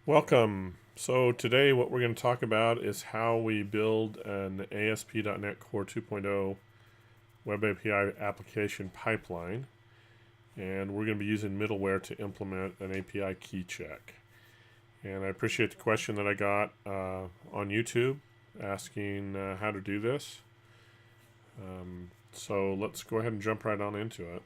Welcome. So today what we're going to talk about is how we build an ASP.NET Core 2.0 Web API application pipeline. And we're going to be using middleware to implement an API key check. And I appreciate the question that I got on YouTube asking how to do this. So let's go ahead and jump right on into it.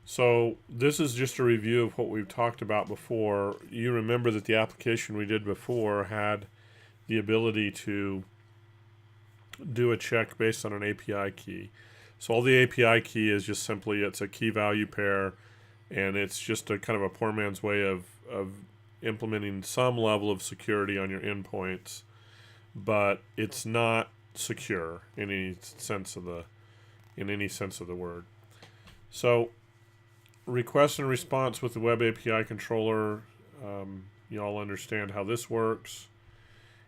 So this is just a review of what we've talked about before. You remember that the application we did before had the ability to do a check based on an API key. So all the API key is just simply it's a key value pair, and it's just a kind of a poor man's way of implementing some level of security on your endpoints, but it's not secure in any sense of the word. So request and response with the Web API controller. You all understand how this works.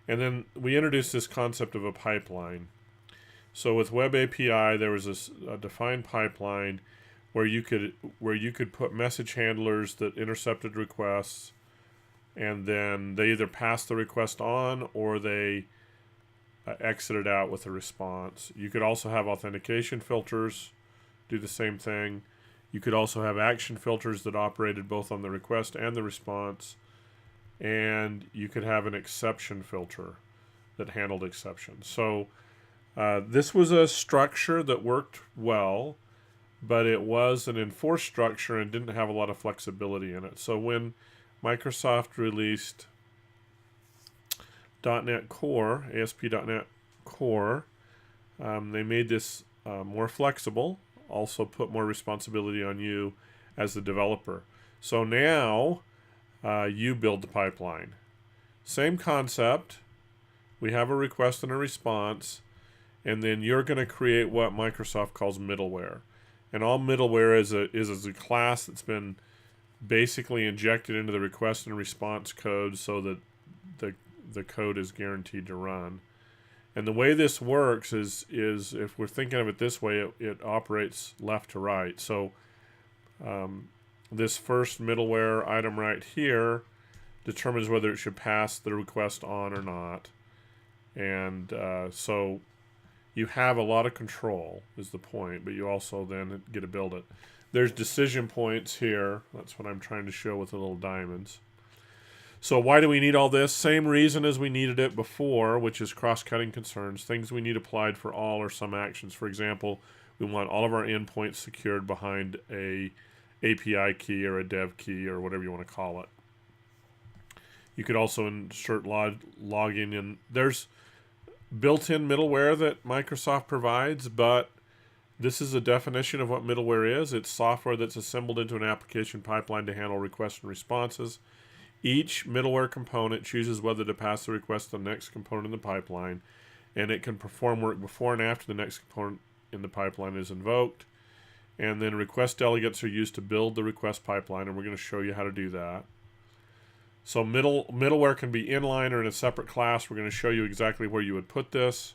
And then we introduced this concept of a pipeline. So with Web API, there was a defined pipeline where you could put message handlers that intercepted requests, and then they either passed the request on or they exited out with a response. You could also have authentication filters do the same thing. You could also have action filters that operated both on the request and the response. And you could have an exception filter that handled exceptions. So this was a structure that worked well, but it was an enforced structure and didn't have a lot of flexibility in it. So when Microsoft released .NET Core, ASP.NET Core, they made this more flexible, also put more responsibility on you as the developer. So now you build the pipeline. Same concept. We have a request and a response, and then you're going to create what Microsoft calls middleware. And all middleware is a class that's been basically injected into the request and response code so that the code is guaranteed to run. And the way this works is if we're thinking of it this way, it operates left to right. So this first middleware item right here determines whether it should pass the request on or not. And so you have a lot of control is the point, but you also then get to build it. There's decision points here. That's what I'm trying to show with the little diamonds. So why do we need all this? Same reason as we needed it before, which is cross-cutting concerns, things we need applied for all or some actions. For example, we want all of our endpoints secured behind a API key or a dev key or whatever you want to call it. You could also insert logging in. There's built-in middleware that Microsoft provides, but this is a definition of what middleware is. It's software that's assembled into an application pipeline to handle requests and responses. Each middleware component chooses whether to pass the request to the next component in the pipeline, and it can perform work before and after the next component in the pipeline is invoked. And then request delegates are used to build the request pipeline, and we're going to show you how to do that. So middleware can be inline or in a separate class. We're going to show you exactly where you would put this.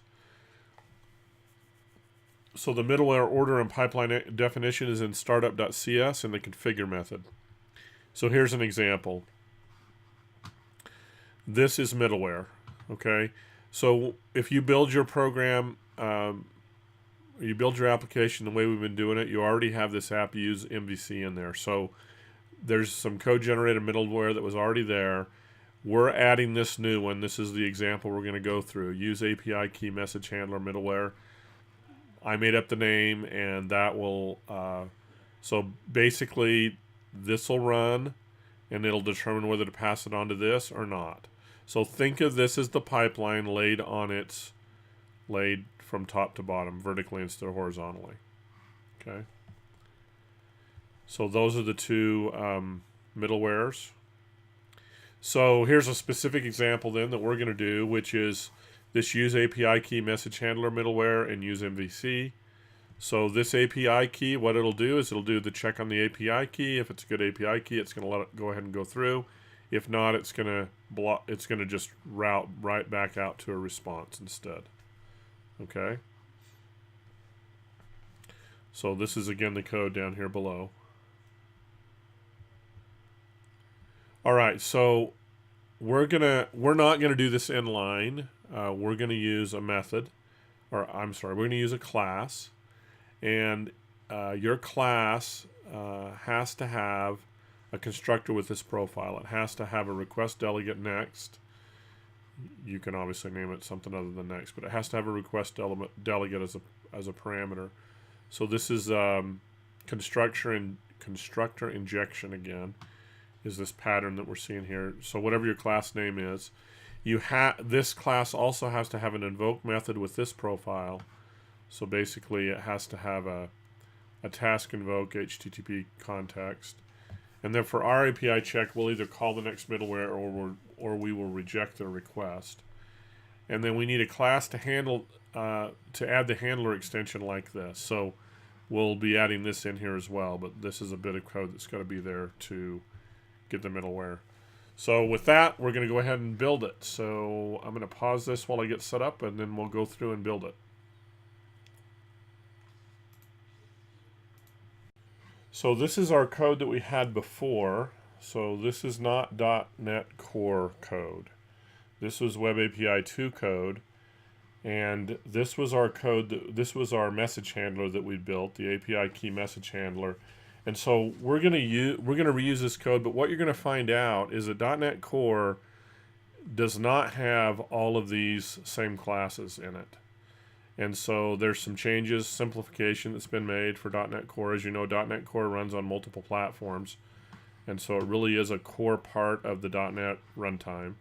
So the middleware order and pipeline definition is in startup.cs in the configure method. So here's an example. This is middleware, okay? So if you build your program, you build your application the way we've been doing it, you already have this app use MVC in there. So there's some code-generated middleware that was already there. We're adding this new one. This is the example we're going to go through. Use API key message handler middleware. I made up the name, and that will... so basically, this will run, and it'll determine whether to pass it on to this or not. So think of this as the pipeline laid from top to bottom, vertically instead of horizontally. Okay. So those are the two middlewares. So here's a specific example then that we're going to do, which is this use API key message handler middleware and use MVC. So this API key, what it'll do is it'll do the check on the API key. If it's a good API key, it's going to let it go ahead and go through. If not, it's going to block. It's going to just route right back out to a response instead. Okay. So this is again the code down here below. All right, so we're not gonna do this inline. We're gonna use a method, or I'm sorry, we're gonna use a class, and your class has to have a constructor with this profile. It has to have a request delegate next. You can obviously name it something other than next, but it has to have a request delegate as a parameter. So this is constructor injection again. Is this pattern that we're seeing here? So whatever your class name is, this class also has to have an invoke method with this profile. So basically, it has to have a task invoke HTTP context. And then for our API check, we'll either call the next middleware or we will reject their request. And then we need a class to handle to add the handler extension like this. So we'll be adding this in here as well, but this is a bit of code that's got to be there to get the middleware. So with that, we're going to go ahead and build it. So I'm going to pause this while I get set up, and then we'll go through and build it. So this is our code that we had before. So this is not .NET Core code. This was WebAPI 2 code, and this was our code. This was our message handler that we built, the API key message handler. And so we're gonna reuse this code. But what you're gonna find out is that .NET Core does not have all of these same classes in it. And so there's some changes, simplification that's been made for .NET Core. As you know, .NET Core runs on multiple platforms. And so it really is a core part of the .NET runtime.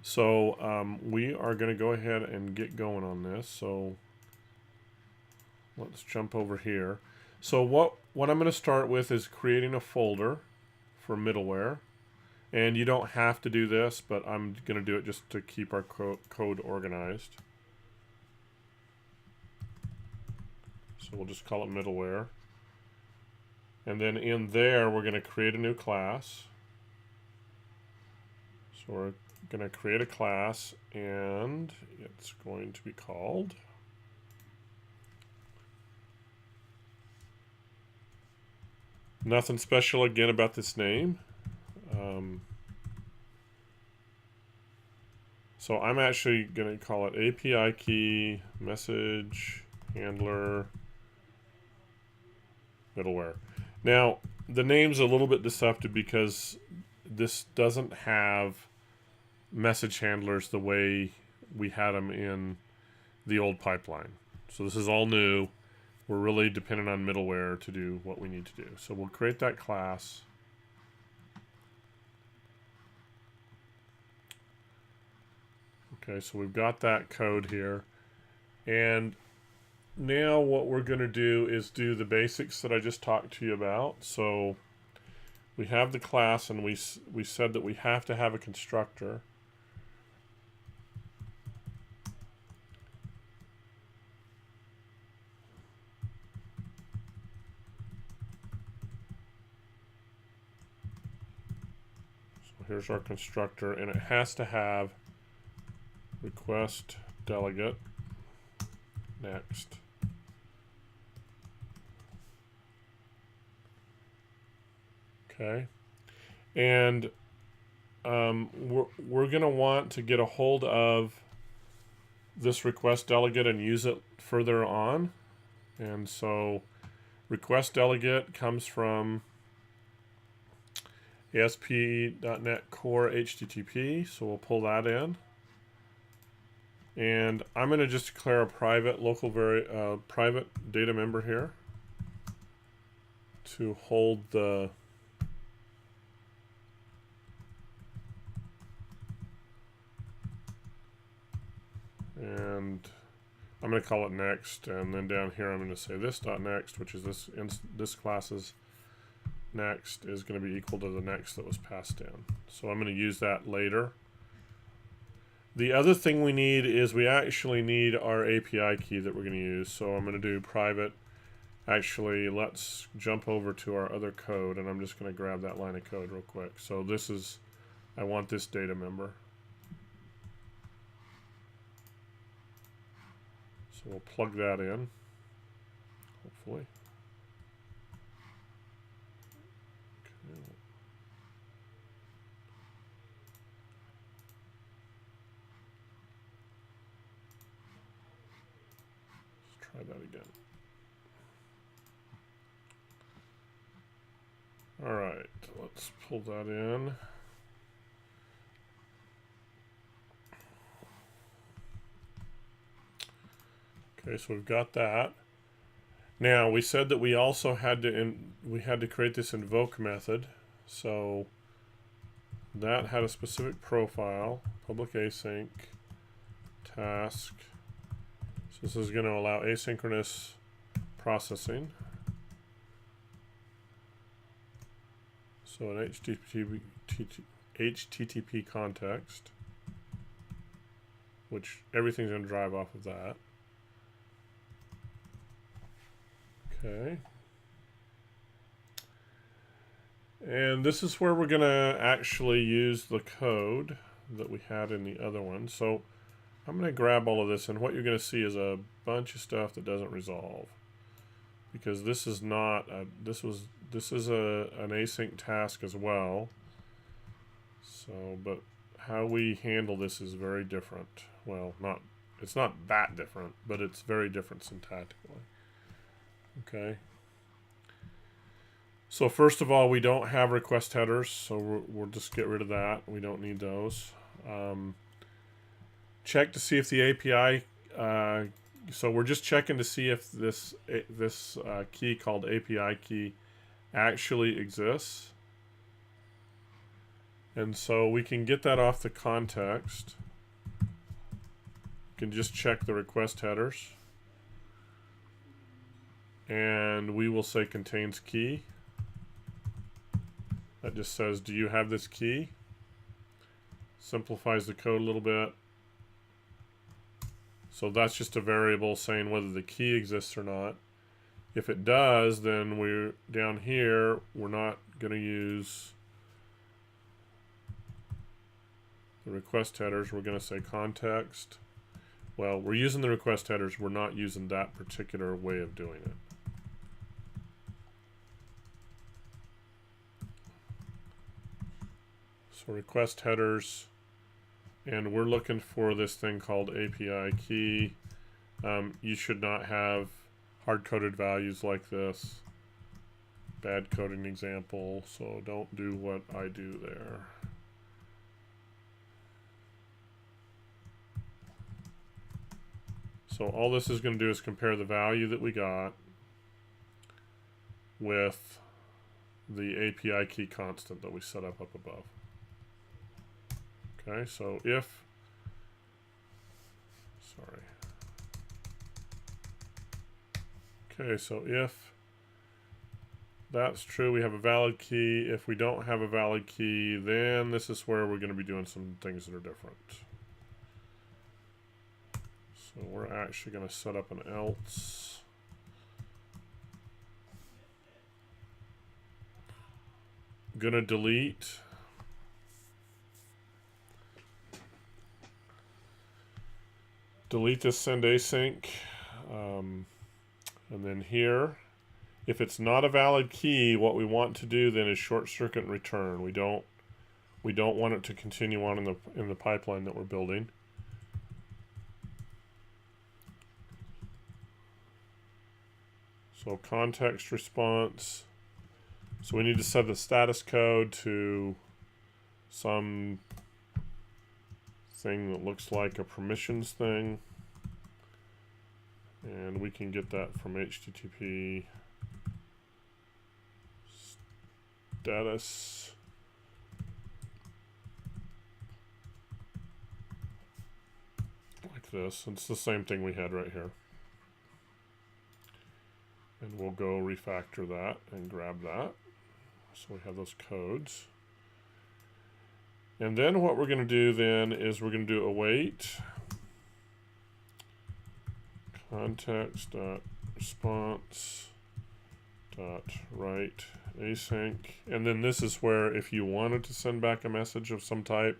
So we are going to go ahead and get going on this. So let's jump over here. So what I'm going to start with is creating a folder for middleware. And you don't have to do this, but I'm going to do it just to keep our code organized. So we'll just call it middleware. And then in there, we're going to create a new class. So we're going to create a class, and it's going to be called nothing special again about this name. So I'm actually going to call it API Key Message Handler Middleware. Now, the name's a little bit deceptive because this doesn't have message handlers the way we had them in the old pipeline. So this is all new. We're really dependent on middleware to do what we need to do. So we'll create that class. Okay, so we've got that code here. And now what we're going to do is do the basics that I just talked to you about. So we have the class, and we said that we have to have a constructor. So here's our constructor, and it has to have request delegate next. Okay, and we're going to want to get a hold of this request delegate and use it further on. And so request delegate comes from ASP.NET Core HTTP, so we'll pull that in. And I'm going to just declare a private private data member here to hold the and I'm going to call it next, and then down here I'm going to say this.next, which is this class's next is going to be equal to the next that was passed in. So I'm going to use that later. The other thing we need is we actually need our API key that we're going to use. So I'm going to do private. Actually, let's jump over to our other code, and I'm just going to grab that line of code real quick. So this is, I want this data member. So we'll plug that in, hopefully. Okay. Try that again. All right, let's pull that in. Okay, so we've got that. Now we said that we also had to create this invoke method. So that had a specific profile, public async, task. So this is going to allow asynchronous processing. So an HTTP context, which everything's going to drive off of that. Okay. And this is where we're going to actually use the code that we had in the other one. So I'm going to grab all of this, and what you're going to see is a bunch of stuff that doesn't resolve, because this is not a, this is an async task as well. So, but how we handle this is very different. Well, it's not that different, but it's very different syntactically. Okay. So first of all, we don't have request headers, so we'll just get rid of that. We don't need those. Check to see if the API. So we're just checking to see if this key called API key actually exists. And so we can get that off the context. You can just check the request headers. And we will say contains key. That just says, do you have this key? Simplifies the code a little bit. So that's just a variable saying whether the key exists or not. If it does, then we're down here, we're not going to use the request headers. We're going to say context. Well, we're using the request headers. We're not using that particular way of doing it. So request headers, and we're looking for this thing called API key. You should not have hard-coded values like this. Bad coding example, so don't do what I do there. So all this is going to do is compare the value that we got with the API key constant that we set up above. Okay, so if, okay, so if that's true, we have a valid key. If we don't have a valid key, then this is where we're going to be doing some things that are different. So we're actually going to set up an else. Gonna delete this send async, and then here, if it's not a valid key, what we want to do then is short circuit and return. We don't want it to continue on in the pipeline that we're building. So context response. So we need to set the status code to some thing that looks like a permissions thing, and we can get that from HTTP status. Like this. It's the same thing we had right here. And we'll go refactor that and grab that. So we have those codes. And then what we're going to do then is we're going to do await context.response.write async. And then this is where if you wanted to send back a message of some type.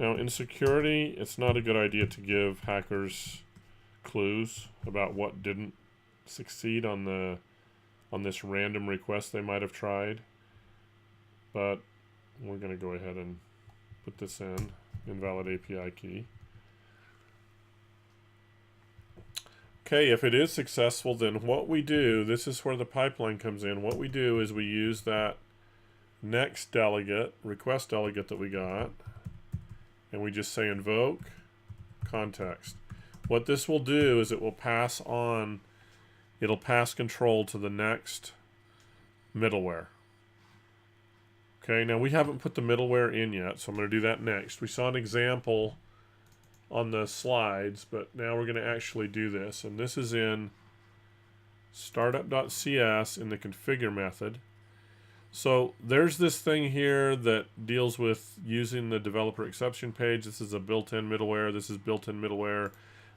Now in security, it's not a good idea to give hackers clues about what didn't succeed on this random request they might have tried. But we're going to go ahead and put this in, invalid API key. Okay, if it is successful, then what we do, this is where the pipeline comes in. What we do is we use that next delegate, request delegate that we got, and we just say invoke context. What this will do is it will pass on, it'll pass control to the next middleware. Okay, now we haven't put the middleware in yet, so I'm going to do that next. We saw an example on the slides, but now we're going to actually do this. And this is in startup.cs in the configure method. So there's this thing here that deals with using the developer exception page. This is a built-in middleware. This is built-in middleware.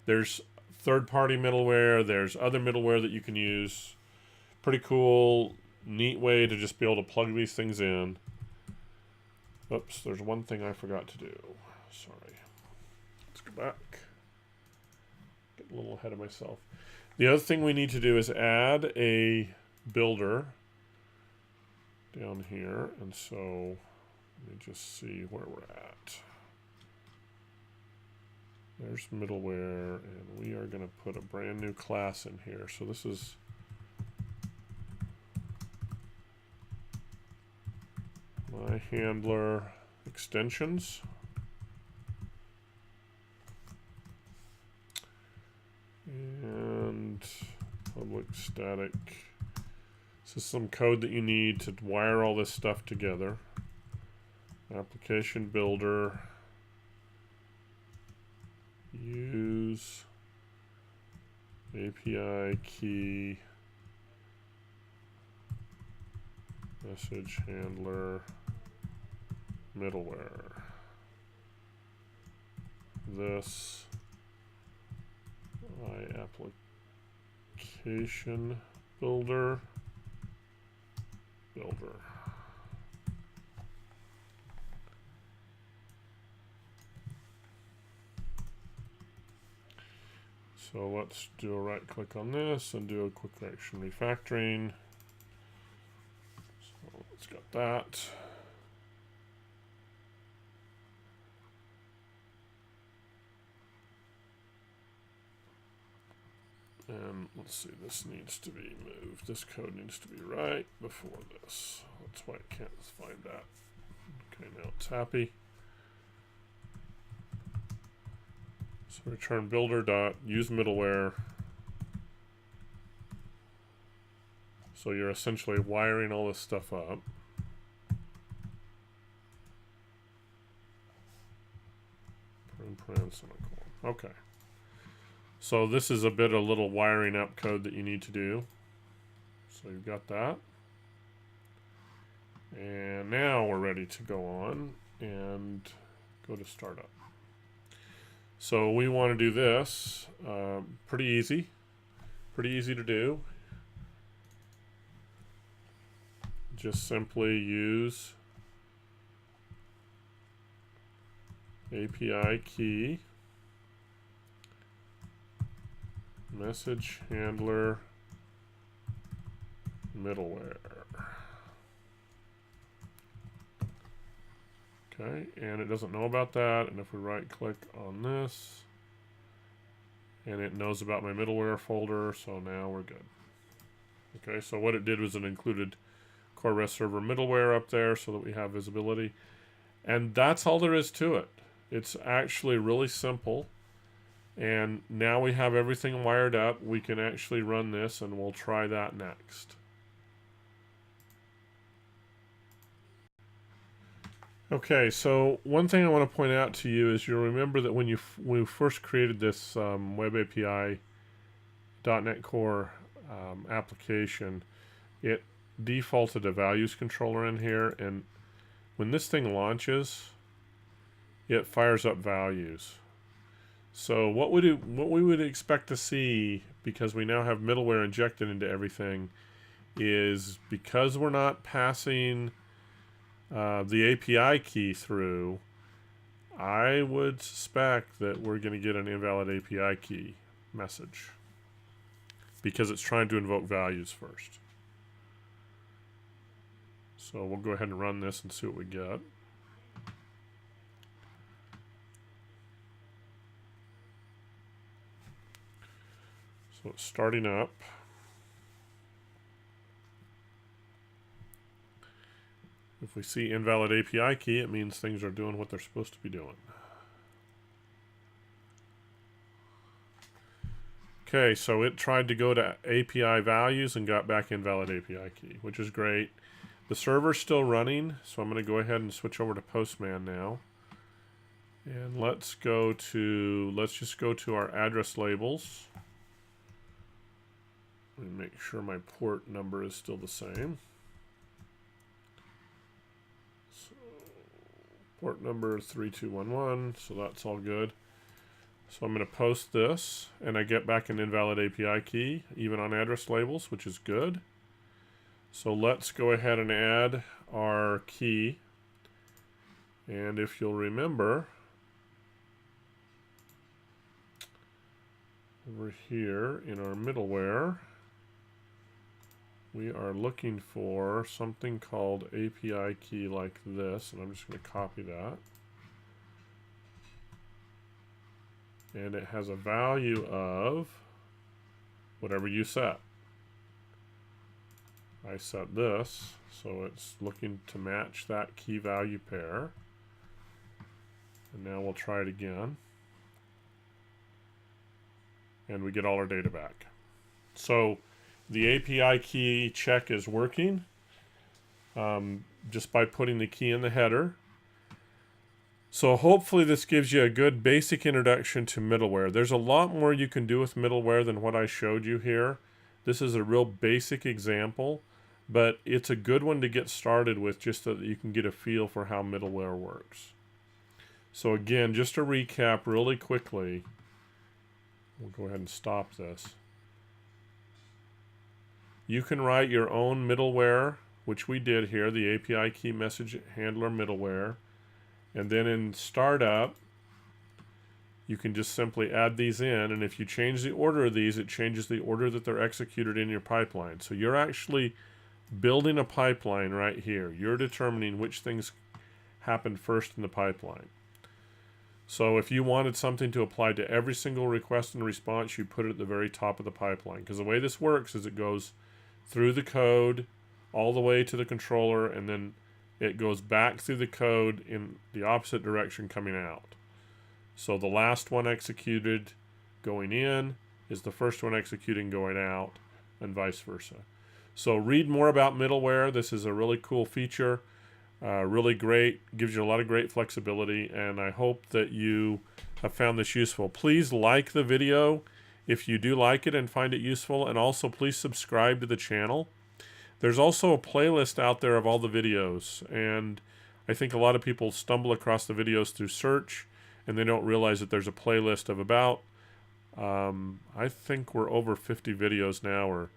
There's third-party middleware. There's other middleware that you can use. Pretty cool, neat way to just be able to plug these things in. Oops, there's one thing I forgot to do. Sorry. Let's go back. Get a little ahead of myself. The other thing we need to do is add a builder down here. And so let me just see where we're at. There's middleware, and we are going to put a brand new class in here. So this is my handler extensions. And public static. This is some code that you need to wire all this stuff together. Application builder. Use API key. Message handler. Middleware. This. Application builder. So let's do a right click on this and do a quick action refactoring. So it's got that. And let's see, this needs to be moved. This code needs to be right before this. That's why I can't find that. Okay, now it's happy. So return builder dot use middleware. So you're essentially wiring all this stuff up. Semicolon. Okay. So this is a bit of little wiring up code that you need to do. So you've got that. And now we're ready to go on and go to startup. So we want to do this. Pretty easy to do. Just simply use API key message handler middleware. Okay, and it doesn't know about that. And if we right click on this, and it knows about my middleware folder, so now we're good. Okay, so what it did was it included Core REST Server middleware up there so that we have visibility. And that's all there is to it. It's actually really simple. And now we have everything wired up. We can actually run this, and we'll try that next. Okay, so one thing I want to point out to you is you'll remember that when we first created this WebAPI .NET Core application, it defaulted a values controller in here, and when this thing launches, it fires up values. So what we would expect to see, because we now have middleware injected into everything, is because we're not passing the API key through, I would suspect that we're going to get an invalid API key message because it's trying to invoke values first. So we'll go ahead and run this and see what we get. So it's starting up. If we see invalid API key, it means things are doing what they're supposed to be doing. Okay, so it tried to go to API values and got back invalid API key, which is great. The server's still running, so I'm going to go ahead and switch over to Postman now. And let's just go to our address labels. Let me make sure my port number is still the same. So, port number 3211, so that's all good. So I'm going to post this, and I get back an invalid API key, even on address labels, which is good. So let's go ahead and add our key. And if you'll remember, over here in our middleware, we are looking for something called API key like this, and I'm just going to copy that. And it has a value of whatever you set. I set this, so it's looking to match that key value pair. And now we'll try it again. And we get all our data back. So the API key check is working just by putting the key in the header. So hopefully this gives you a good basic introduction to middleware. There's a lot more you can do with middleware than what I showed you here. This is a real basic example, but it's a good one to get started with just so that you can get a feel for how middleware works. So again, just to recap really quickly, we'll go ahead and stop this. You can write your own middleware, which we did here, the API Key Message Handler middleware. And then in startup, you can just simply add these in. And if you change the order of these, it changes the order that they're executed in your pipeline. So you're actually building a pipeline right here. You're determining which things happen first in the pipeline. So if you wanted something to apply to every single request and response, you put it at the very top of the pipeline. Because the way this works is it goes through the code all the way to the controller, and then it goes back through the code in the opposite direction coming out. So the last one executed going in is the first one executing going out, and vice versa. So read more about middleware. This is a really cool feature. Really great, gives you a lot of great flexibility, and I hope that you have found this useful. Please like the video if you do like it and find it useful, and also please subscribe to the channel. There's also a playlist out there of all the videos, and I think a lot of people stumble across the videos through search, and they don't realize that there's a playlist of about, I think we're over 50 videos now, or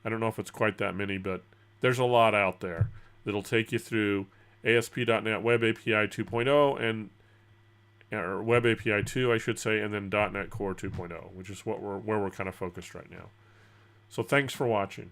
I don't know if it's quite that many, but there's a lot out there that'll take you through ASP.NET Web API 2.0 or Web API 2, I should say, and then .NET Core 2.0, which is where we're kind of focused right now. So thanks for watching.